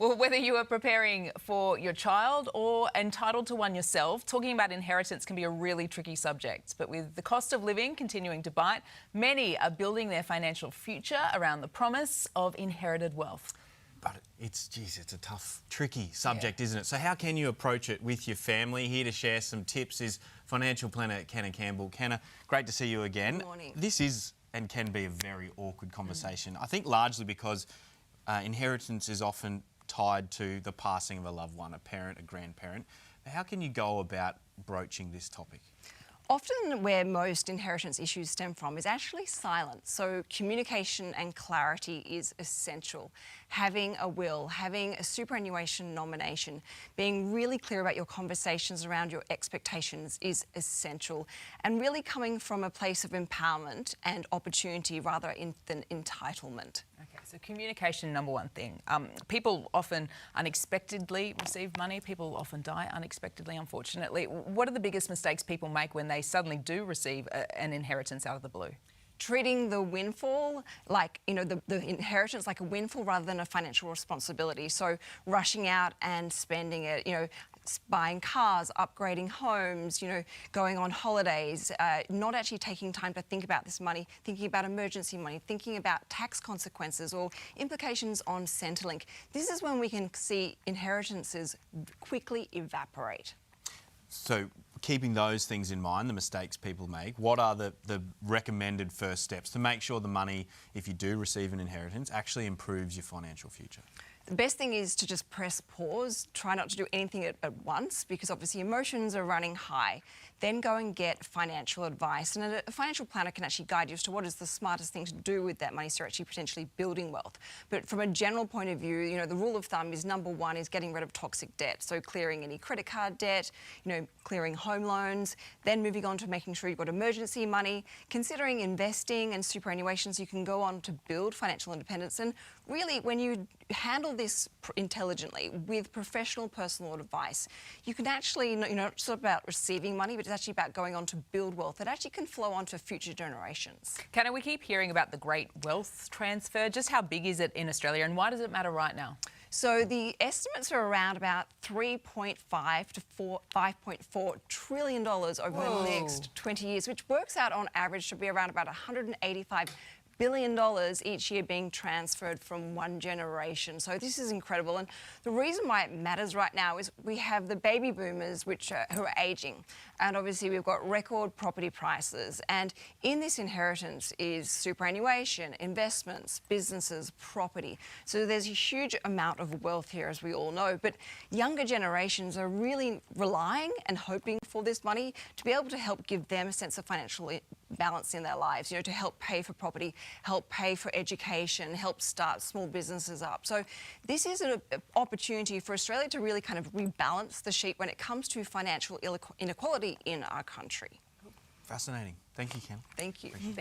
Well, whether you are preparing for your child or entitled to one yourself, talking about inheritance can be a really tricky subject. But with the cost of living continuing to bite, many are building their financial future around the promise of inherited wealth. But it's a tough, tricky subject, isn't it? So how can you approach it with your family? Here to share some tips is financial planner Kenna Campbell. Kenna, great to see you again. Good morning. This is and can be a very awkward conversation. I think largely because inheritance is often tied to the passing of a loved one, a parent, a grandparent. How can you go about broaching this topic? Often where most inheritance issues stem from is actually silence. So communication and clarity is essential. Having a will, having a superannuation nomination, being really clear about your conversations around your expectations is essential. And really coming from a place of empowerment and opportunity rather than entitlement. Okay, so communication, number one thing. People often unexpectedly receive money. People often die unexpectedly, unfortunately. What are the biggest mistakes people make when they suddenly do receive an inheritance out of the blue? Treating the windfall like, the inheritance like a windfall rather than a financial responsibility. So rushing out and spending it, buying cars, upgrading homes, going on holidays, not actually taking time to think about this money, thinking about emergency money, thinking about tax consequences or implications on Centrelink. This is when we can see inheritances quickly evaporate. So keeping those things in mind, the mistakes people make, what are the recommended first steps to make sure the money, if you do receive an inheritance, actually improves your financial future? The best thing is to just press pause, try not to do anything at once because obviously emotions are running high. Then go and get financial advice, and a financial planner can actually guide you as to what is the smartest thing to do with that money so you're actually potentially building wealth. But from a general point of view, the rule of thumb is number one is getting rid of toxic debt. So clearing any credit card debt, clearing home loans, then moving on to making sure you've got emergency money, considering investing and superannuation so you can go on to build financial independence. And really, when you handle this intelligently with professional personal advice, you can actually, it's not about receiving money, but it's actually about going on to build wealth that actually can flow on to future generations. Kenna, we keep hearing about the great wealth transfer. Just how big is it in Australia and why does it matter right now? So the estimates are around about $3.5 to $5.4 trillion over the next 20 years, which works out on average to be around about $185 billion each year being transferred from one generation. So this is incredible. And the reason why it matters right now is we have the baby boomers who are aging. And obviously we've got record property prices. And in this inheritance is superannuation, investments, businesses, property. So there's a huge amount of wealth here, as we all know. But younger generations are really relying and hoping for this money to be able to help give them a sense of financial balance in their lives, to help pay for property, help pay for education, help start small businesses up. So this is an opportunity for Australia to really kind of rebalance the sheet when it comes to financial inequality in our country. Fascinating. Thank you, Ken. Thank you. Thank you.